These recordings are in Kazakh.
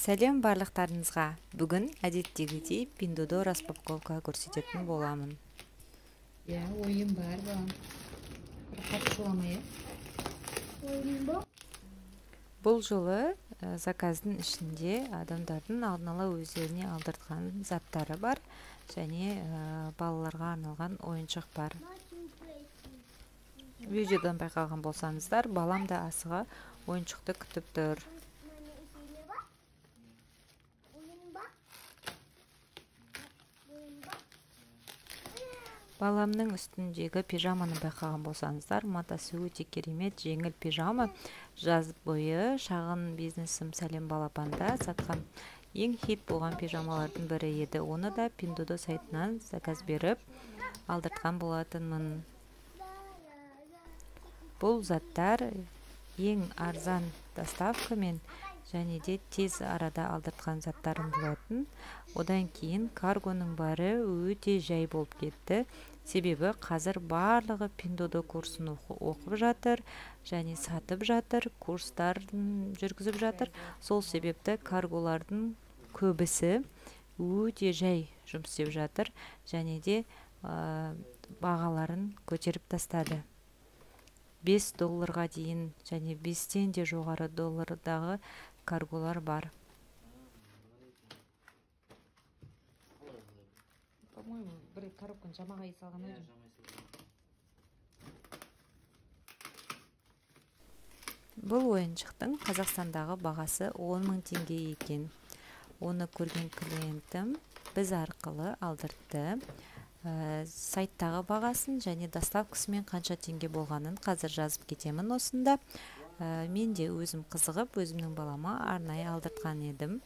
Сәлем барлықтарыңызға. Бүгін әдеттегідей Пиндодо распаковка көрсететін боламын. Ya oyun var bu. Қатшыламай. Oyun bu. Бұл жолы заказдың ішінде адамдардың алдын ала өздеріне алдыртқан заттары бар және балаларға арналған ойыншық бар. Видеодан байқаған болсаңыздар, балам да асыға ойыншықты күтіп тұр. Баламның үстіндегі пижаманы байқаған болсаңыздар, матасы өте керемет, жеңіл пижама. Жаз бойы шағын бизнесім Сәлем Балапанда сатқан ең хит болған пижамалардың бірі еді. Оны да Пиндодо сайтынан заказ беріп алдыртқан болатынмын. Бұл заттар ең арзан доставкамен және де тез арада алдыртқан заттарым болатын. Одан кейін каргоның бары өте жай болып кетті. Себебі қазір барлығы Пиндодо курсын оқып жатыр және сатып жатыр, курстарын жүргізіп жатыр. Сол себепті карголардың көбісі өте жай жұмыс істеп жатыр және де бағаларын көтеріп тастады. $5 дейін және 5-тен де жоғары доллардағы карголар бар. По-моему, бір коробканы жамағай салған өзім. Бұл ойыншықтың Қазақстандағы бағасы 10.000 теңге екен. Оны көрген клиентім біз арқылы алдыртты. Сайттағы бағасын және доставкасымен қанша теңге болғанын қазір жазып кетемін осында. Мен де өзім қызығып, өзімнің балама арнайы алдыртқан едім.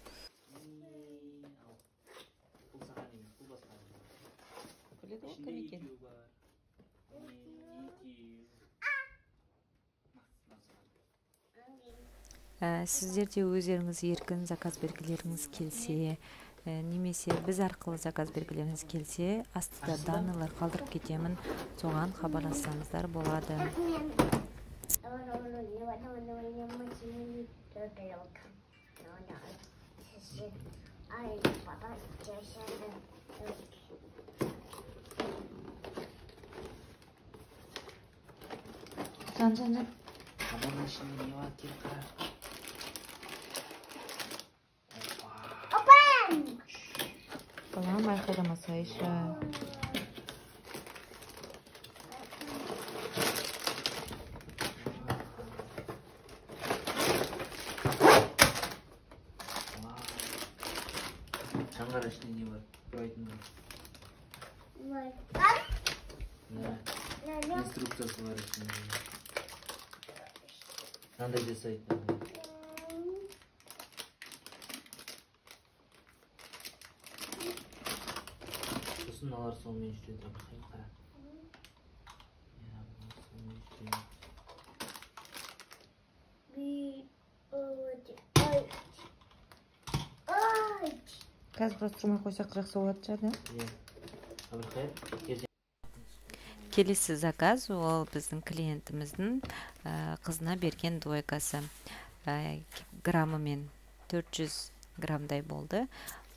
Сіздерде өздеріңіз еркін заказ бергілеріңіз келсе, немесе біз арқылы заказ бергілеріңіз келсе, астыда данылар қалдырып кетемін, соған хабарлассаңыздар болады. Жан. Адамның ішінде не бар келіп қара. Балам байқадамасайшы. Шаңғар ішінде не бар? Құрайтын бар. Инструкциясы бар ішінде. Қандай жасайды? Сосын алар сонымен жүреді. Қара. Қазір просто тұрмай қойсақ жақсы болады жады. Келесі заказ ол біздің клиентіміздің қызына берген двойкасы. Грамымен 400 грамдай болды.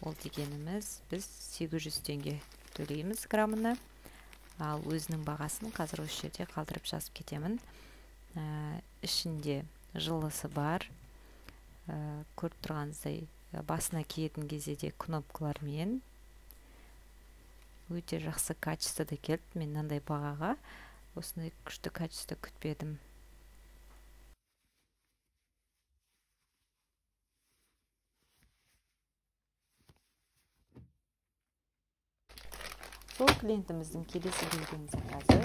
Ол дегеніміз біз 800 теңге төлейміз грамына. Ал өзінің бағасын қазір осы жерде қалдырып жазып кетемін. Ішінде жылысы бар. Көріп тұрғаныңыздай басына киетін кезде де кнопкалармен өте жақсы качествода келді. Мен мынандай бағаға осындай күшті качество күтпедім. Сол клиентіміздің келесі берген заказы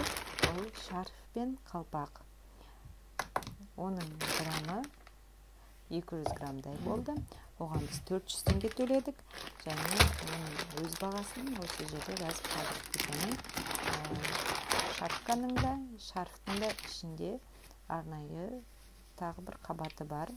ол шарф пен қалпақ. Оның грамы 200 грамдай болды. Оған біз 400 теңге төледік және оның өз бағасын осы жерде жазып қалдырып кетемін. Шарфтың да ішінде арнайы тағы бір қабаты бар.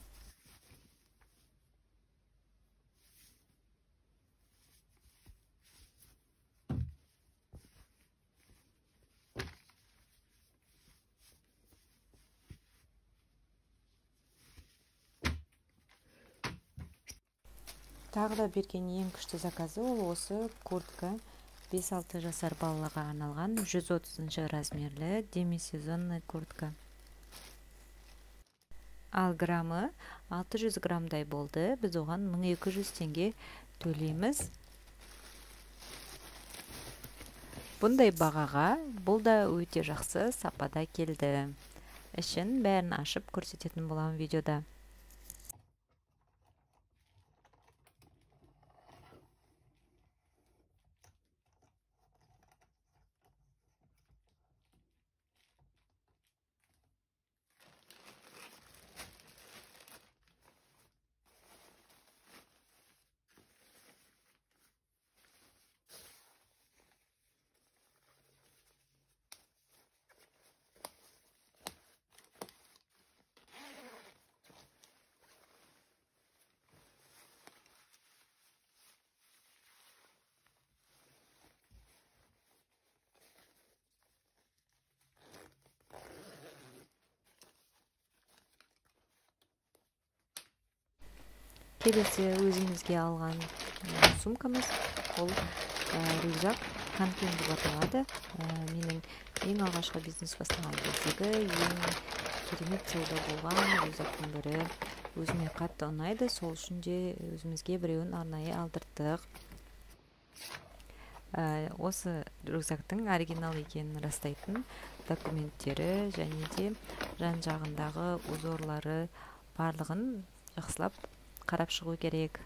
Тағы да берген ең күшті заказы ол осы куртка. 5-6 жасар балаларға арналған 130 размерлі демисезонный куртка. Ал граммы 600 граммдай болды. Біз оған 1200 теңге төлейміз. Бұндай бағаға бұл да өте жақсы сапада келді. Ішін бәрін ашып көрсететін боламын видеода. Келесі өзімізге алған сумкамыз, ол рюкзак Канкин деп аталады. Менің ең алғашқы бизнес бастаған кездегі ең керемет сауда болған рюкзактың бірі. Өзіме қатты ұнайды, сол үшін де өзімізге біреуін арнайы алдырдық. Осы рюкзактың оригинал екенін растайтын документтері және де жан жағындағы узорлары барлығын жақсылап қарап шығу керек.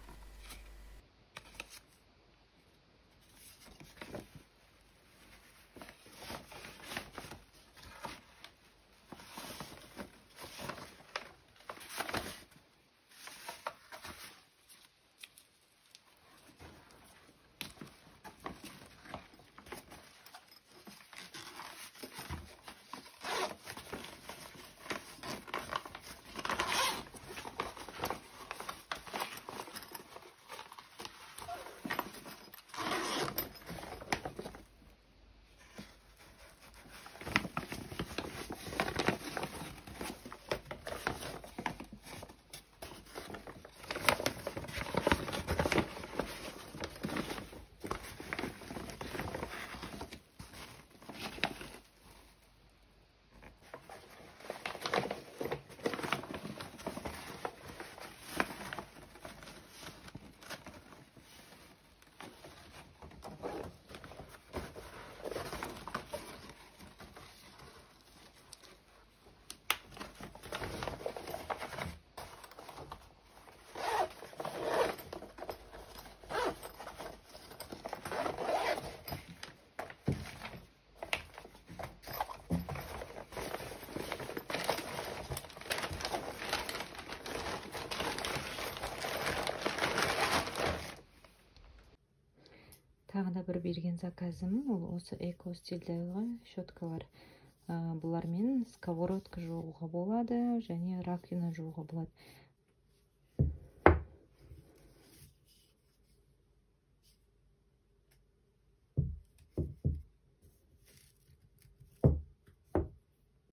Тағы да бір берген заказым, ол осы эко стильдегі щеткалар. Бұлармен сковородка жууға болады және раковина жууға болады.